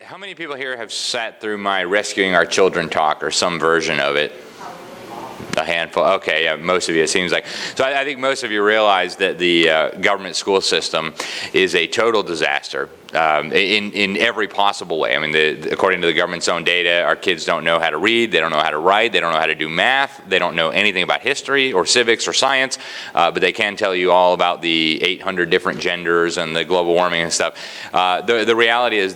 How many people here have sat through my Rescuing Our Children talk or some version of it? A handful. Okay, yeah, most of you, it seems like. So I think most of you realize that the government school system is a total disaster in every possible way. I mean, according to the government's own data, our kids don't know how to read, they don't know how to write, they don't know how to do math, they don't know anything about history or civics or science, but they can tell you all about the 800 different genders and the global warming and stuff. The reality is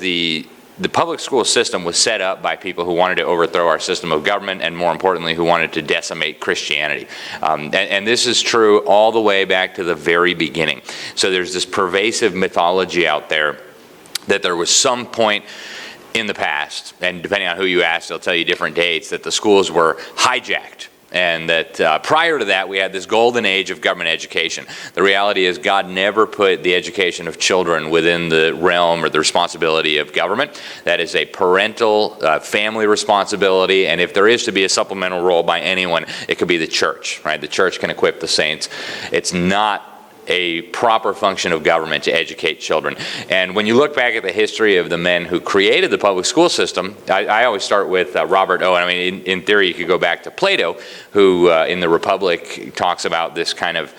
the public school system was set up by people who wanted to overthrow our system of government and, more importantly, who wanted to decimate Christianity. And this is true all the way back to the very beginning. So there's this pervasive mythology out there that there was some point in the past, and depending on who you ask, they'll tell you different dates, that the schools were hijacked. And that prior to that, we had this golden age of government education. The reality is God never put the education of children within the realm or the responsibility of government. That is a parental, family responsibility. And if there is to be a supplemental role by anyone, it could be the church, right? The church can equip the saints. It's not a proper function of government to educate children. And when you look back at the history of the men who created the public school system, I always start with Robert Owen. I mean, in theory, you could go back to Plato, who in the Republic talks about this kind of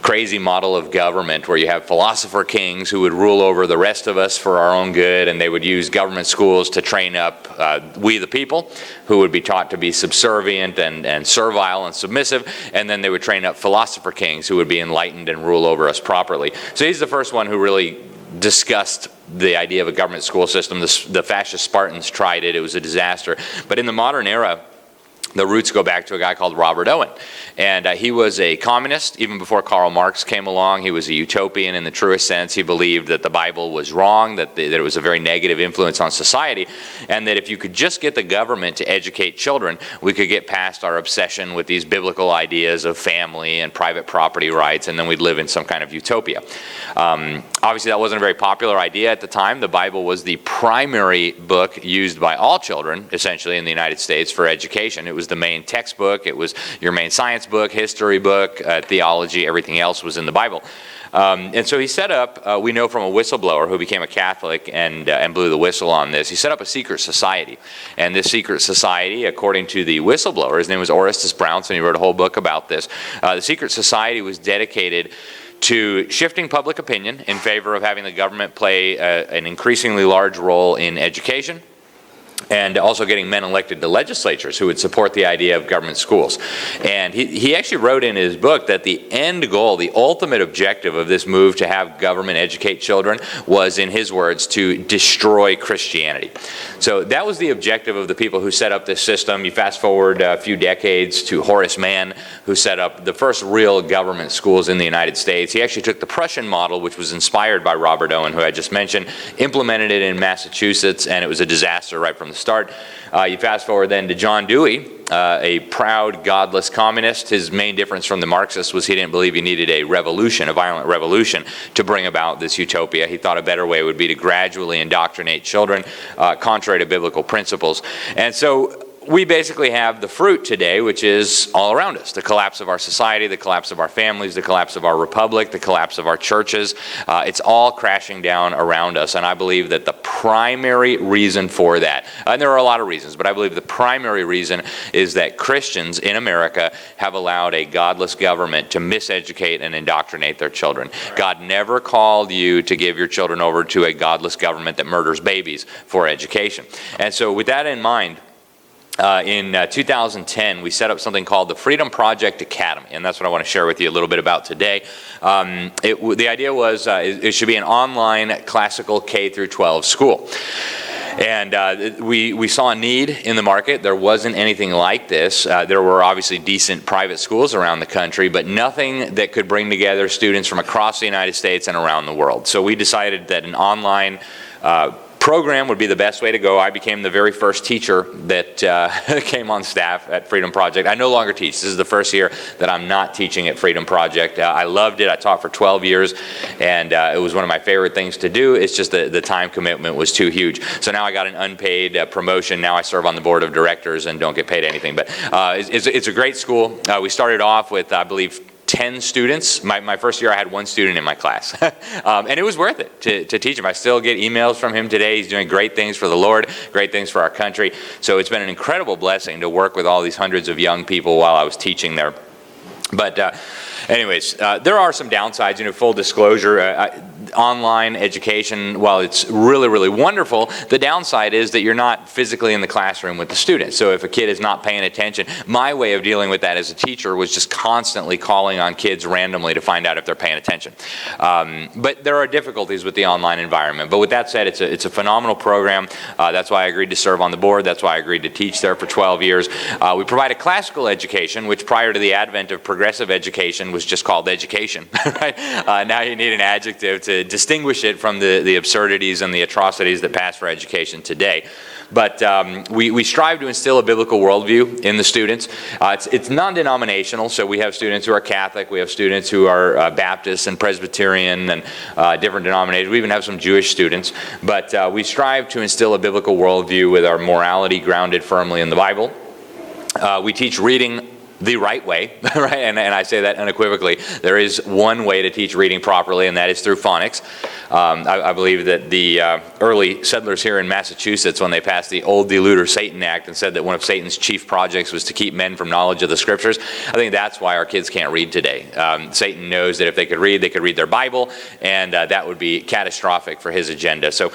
crazy model of government where you have philosopher kings who would rule over the rest of us for our own good, and they would use government schools to train up we the people, who would be taught to be subservient and servile and submissive, and then they would train up philosopher kings who would be enlightened and rule over us properly. So he's the first one who really discussed the idea of a government school system. The fascist Spartans tried it. It was a disaster. But in the modern era, the roots go back to a guy called Robert Owen. And he was a communist even before Karl Marx came along. He was a utopian in the truest sense. He believed that the Bible was wrong, that it was a very negative influence on society, and that if you could just get the government to educate children, we could get past our obsession with these biblical ideas of family and private property rights, and then we'd live in some kind of utopia. Obviously, that wasn't a very popular idea at the time. The Bible was the primary book used by all children, essentially, in the United States for education. It was the main textbook. It was your main science book, history book, theology. Everything else was in the Bible. And so he set up, we know from a whistleblower who became a Catholic and blew the whistle on this, he set up a secret society. And this secret society, according to the whistleblower, his name was Orestes Brownson, he wrote a whole book about this. The secret society was dedicated to shifting public opinion in favor of having the government play an increasingly large role in education, and also getting men elected to legislatures who would support the idea of government schools. And he actually wrote in his book that the end goal, the ultimate objective of this move to have government educate children was, in his words, to destroy Christianity. So that was the objective of the people who set up this system. You fast forward a few decades to Horace Mann, who set up the first real government schools in the United States. He actually took the Prussian model, which was inspired by Robert Owen, who I just mentioned, implemented it in Massachusetts, and it was a disaster right from the start. You fast forward then to John Dewey, a proud, godless communist. His main difference from the Marxists was he didn't believe you needed a revolution, a violent revolution, to bring about this utopia. He thought a better way would be to gradually indoctrinate children, contrary to biblical principles. And so we basically have the fruit today, which is all around us. The collapse of our society, the collapse of our families, the collapse of our republic, the collapse of our churches. It's all crashing down around us. And I believe that the primary reason for that, and there are a lot of reasons, but I believe the primary reason is that Christians in America have allowed a godless government to miseducate and indoctrinate their children. God never called you to give your children over to a godless government that murders babies for education. And so with that in mind, in 2010, we set up something called the Freedom Project Academy, and that's what I want to share with you a little bit about today. The idea was it should be an online classical K through 12 school. And we saw a need in the market. There wasn't anything like this. There were obviously decent private schools around the country, but nothing that could bring together students from across the United States and around the world. So we decided that an online program would be the best way to go. I became the very first teacher that came on staff at Freedom Project. I no longer teach. This is the first year that I'm not teaching at Freedom Project. I loved it. I taught for 12 years, and it was one of my favorite things to do. It's just the time commitment was too huge. So now I got an unpaid promotion. Now I serve on the board of directors and don't get paid anything. But it's a great school. We started off with, I believe, 10 students. My first year I had 1 student in my class. And it was worth it to teach him. I still get emails from him today. He's doing great things for the Lord, great things for our country. So it's been an incredible blessing to work with all these hundreds of young people while I was teaching there. But anyways, there are some downsides, full disclosure. Online education, while it's really, really wonderful, the downside is that you're not physically in the classroom with the students. So if a kid is not paying attention, my way of dealing with that as a teacher was just constantly calling on kids randomly to find out if they're paying attention. But there are difficulties with the online environment. But with that said, it's a phenomenal program. That's why I agreed to serve on the board. That's why I agreed to teach there for 12 years. We provide a classical education, which prior to the advent of progressive education was just called education. Right? Now you need an adjective to distinguish it from the absurdities and the atrocities that pass for education today. But we strive to instill a biblical worldview in the students. It's non-denominational, so we have students who are Catholic, we have students who are Baptist and Presbyterian and different denominations. We even have some Jewish students. But we strive to instill a biblical worldview with our morality grounded firmly in the Bible. We teach reading the right way, right? And I say that unequivocally. There is one way to teach reading properly, and that is through phonics. I believe that the early settlers here in Massachusetts, when they passed the Old Deluder Satan Act and said that one of Satan's chief projects was to keep men from knowledge of the scriptures, I think that's why our kids can't read today. Satan knows that if they could read their Bible, and that would be catastrophic for his agenda. So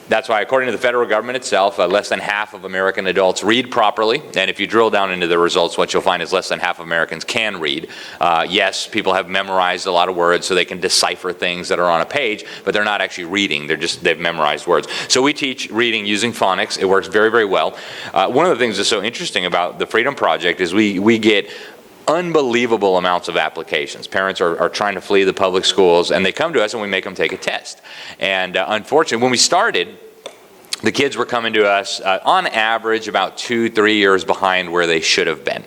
that's why, according to the federal government itself, less than half of American adults read properly. And if you drill down into the results, what you'll find is less than half of Americans can read. Yes, people have memorized a lot of words so they can decipher things that are on a page, but they're not actually reading. They've memorized words. So we teach reading using phonics. It works very, very well. One of the things that's so interesting about the Freedom Project is we get unbelievable amounts of applications. Parents are trying to flee the public schools, and they come to us and we make them take a test. And unfortunately, when we started, the kids were coming to us on average about 2-3 years behind where they should have been,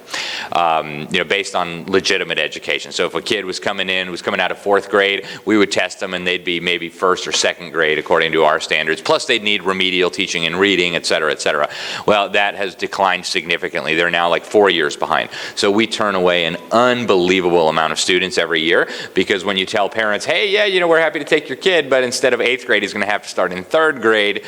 based on legitimate education. So if a kid was coming out of 4th grade, we would test them and they'd be maybe 1st or 2nd grade according to our standards. Plus they'd need remedial teaching and reading, et cetera, et cetera. Well, that has declined significantly. They're now like 4 years behind. So we turn away an unbelievable amount of students every year, because when you tell parents, hey, yeah, we're happy to take your kid, but instead of 8th grade, he's going to have to start in 3rd grade,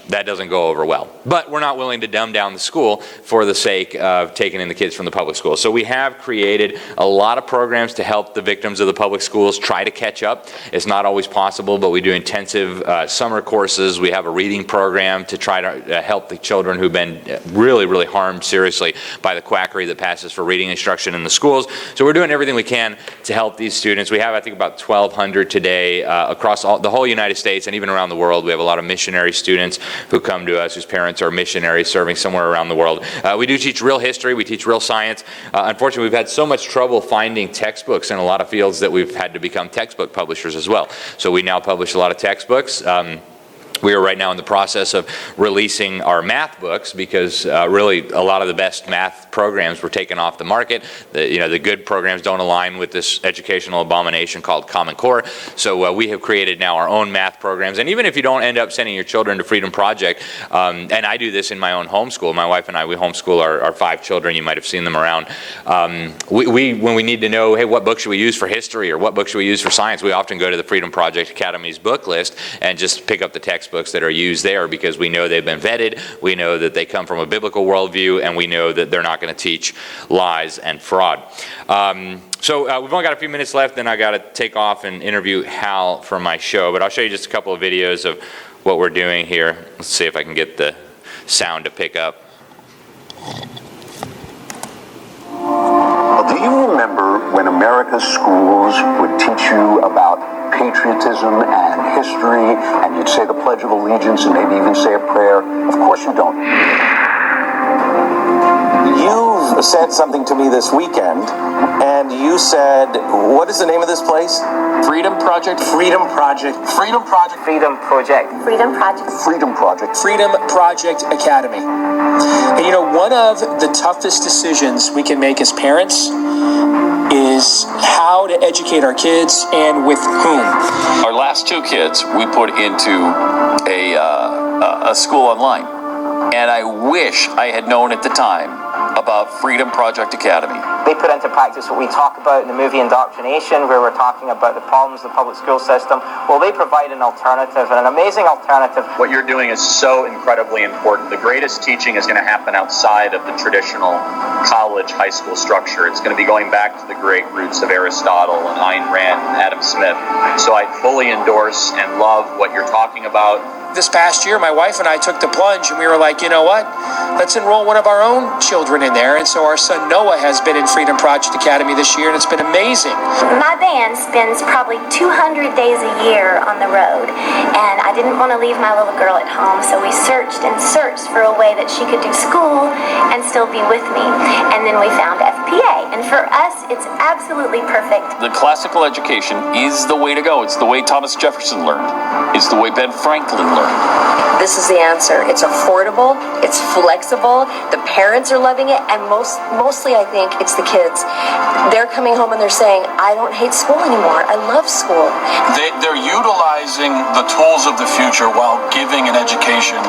that doesn't go over well. But we're not willing to dumb down the school for the sake of taking in the kids from the public schools. So we have created a lot of programs to help the victims of the public schools try to catch up. It's not always possible, but we do intensive summer courses. We have a reading program to try to help the children who've been really, really harmed seriously by the quackery that passes for reading instruction in the schools. So we're doing everything we can to help these students. We have, I think, about 1,200 today across the whole United States and even around the world. We have a lot of missionary students who come to us whose parents are missionaries serving somewhere around the world. We do teach real history, we teach real science. Unfortunately, we've had so much trouble finding textbooks in a lot of fields that we've had to become textbook publishers as well. So we now publish a lot of textbooks. We are right now in the process of releasing our math books, because really a lot of the best math programs were taken off the market. The good programs don't align with this educational abomination called Common Core. So we have created now our own math programs. And even if you don't end up sending your children to Freedom Project, and I do this in my own homeschool. My wife and I, we homeschool our 5 children. You might have seen them around. When we need to know, hey, what book should we use for history or what book should we use for science, we often go to the Freedom Project Academy's book list and just pick up the textbooks that are used there, because we know they've been vetted, we know that they come from a biblical worldview, and we know that they're not going to teach lies and fraud. So we've only got a few minutes left, then I got to take off and interview Hal for my show, but I'll show you just a couple of videos of what we're doing here. Let's see if I can get the sound to pick up. Do you remember when America's schools would teach you about patriotism and history, and you'd say the Pledge of Allegiance and maybe even say a prayer? Of course you don't. You've said something to me this weekend, and you said, what is the name of this place? Freedom Project? Freedom Project. Freedom Project. Freedom Project. Freedom Project. Freedom Project. Freedom Project Academy. And one of the toughest decisions we can make as parents is how to educate our kids and with whom. Our last 2 kids we put into a school online, and I wish I had known at the time about Freedom Project Academy. they put into practice what we talk about in the movie Indoctrination, where we're talking about the problems of the public school system. Well, they provide an alternative, and an amazing alternative. What you're doing is so incredibly important. The greatest teaching is going to happen outside of the traditional college, high school structure. It's going to be going back to the great roots of Aristotle and Ayn Rand and Adam Smith. So I fully endorse and love what you're talking about. This past year, my wife and I took the plunge, and we were like, you know what? Let's enroll one of our own children in there. And so our son Noah has been in Freedom Project Academy this year, and it's been amazing. My band spends probably 200 days a year on the road, and I didn't want to leave my little girl at home, so we searched and searched for a way that she could do school and still be with me. And then we found FPA, and for us, it's absolutely perfect. The classical education is the way to go. It's the way Thomas Jefferson learned. It's the way Ben Franklin learned. This is the answer. It's affordable, it's flexible, the parents are loving it, and mostly I think it's the kids. They're coming home and they're saying, I don't hate school anymore. I love school. They're utilizing the tools of the future while giving an education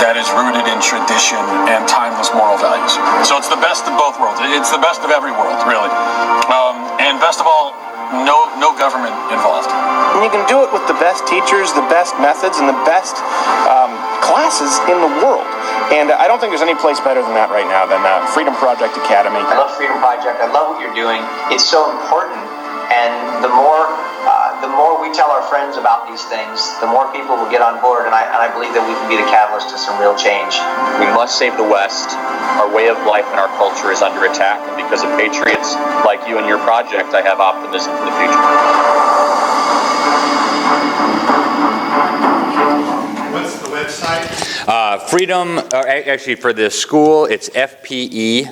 that is rooted in tradition and timeless moral values. So it's the best of both worlds. It's the best of every world, really. And best of all, no government involved. And you can do it with the best teachers, the best methods, and the best classes in the world. And I don't think there's any place better than that right now than Freedom Project Academy. I love Freedom Project. I love what you're doing. It's so important. And the more we tell our friends about these things, the more people will get on board. And I believe that we can be the catalyst to some real change. We must save the West. Our way of life and our culture is under attack. And because of patriots like you and your project, I have optimism for the future. What's the website? Freedom, actually for this school, it's fpeusa.org.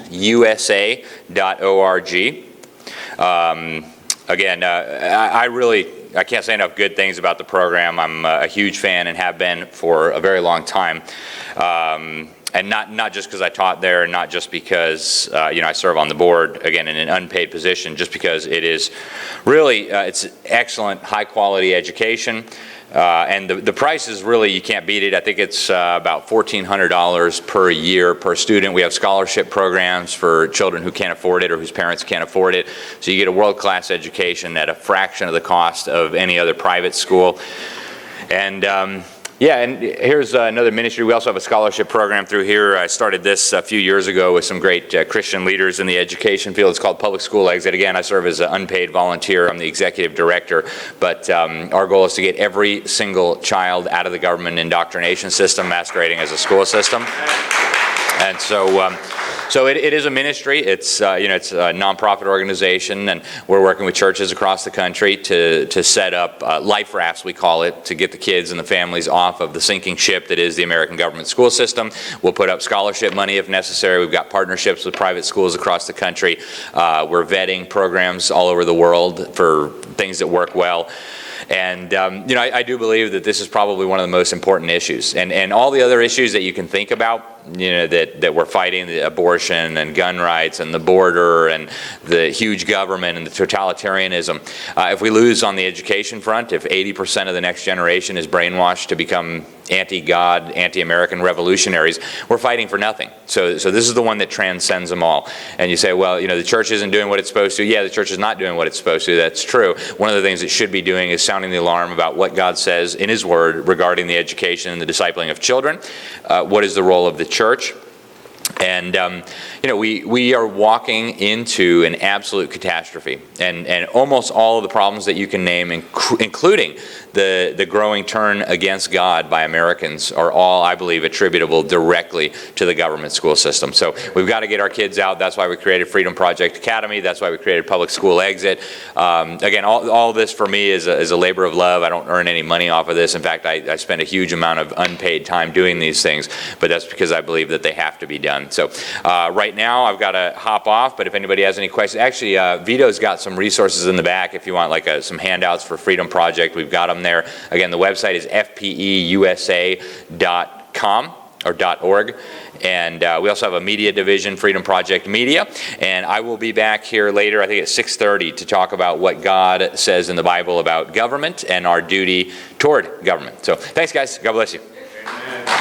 Again, I can't say enough good things about the program. I'm a huge fan and have been for a very long time. And not just because I taught there, not just because I serve on the board, again, in an unpaid position, just because it is really, it's excellent, high-quality education. And the price is really, you can't beat it. I think it's about $1,400 per year per student. We have scholarship programs for children who can't afford it or whose parents can't afford it. So you get a world-class education at a fraction of the cost of any other private school. And and here's another ministry. We also have a scholarship program through here. I started this a few years ago with some great Christian leaders in the education field. It's called Public School Exit. Again, I serve as an unpaid volunteer. I'm the executive director. But our goal is to get every single child out of the government indoctrination system masquerading as a school system. And so it is a ministry. It's it's a nonprofit organization, and we're working with churches across the country to set up life rafts, we call it, to get the kids and the families off of the sinking ship that is the American government school system. We'll put up scholarship money if necessary. We've got partnerships with private schools across the country. We're vetting programs all over the world for things that work well. And, I do believe that this is probably one of the most important issues. And all the other issues that you can think about, that we're fighting, the abortion and gun rights and the border and the huge government and the totalitarianism. If we lose on the education front, if 80% of the next generation is brainwashed to become anti-God, anti-American revolutionaries, we're fighting for nothing. So this is the one that transcends them all. And you say, well, the church isn't doing what it's supposed to. Yeah, the church is not doing what it's supposed to. That's true. One of the things it should be doing is sounding the alarm about what God says in His Word regarding the education and the discipling of children. What is the role of the church? And we are walking into an absolute catastrophe, and almost all of the problems that you can name, including the growing turn against God by Americans, are all, I believe, attributable directly to the government school system. So we've got to get our kids out. That's why we created Freedom Project Academy. That's why we created Public School Exit. Again, all this for me is a labor of love. I don't earn any money off of this. In fact, I spend a huge amount of unpaid time doing these things, but that's because I believe that they have to be done. So right now I've got to hop off, but if anybody has any questions, actually Vito's got some resources in the back if you want some handouts for Freedom Project. We've got them there. Again, the website is fpeusa.com or .org, and we also have a media division, Freedom Project Media, and I will be back here later, I think at 6:30, to talk about what God says in the Bible about government and our duty toward government. So thanks, guys. God bless you. Amen.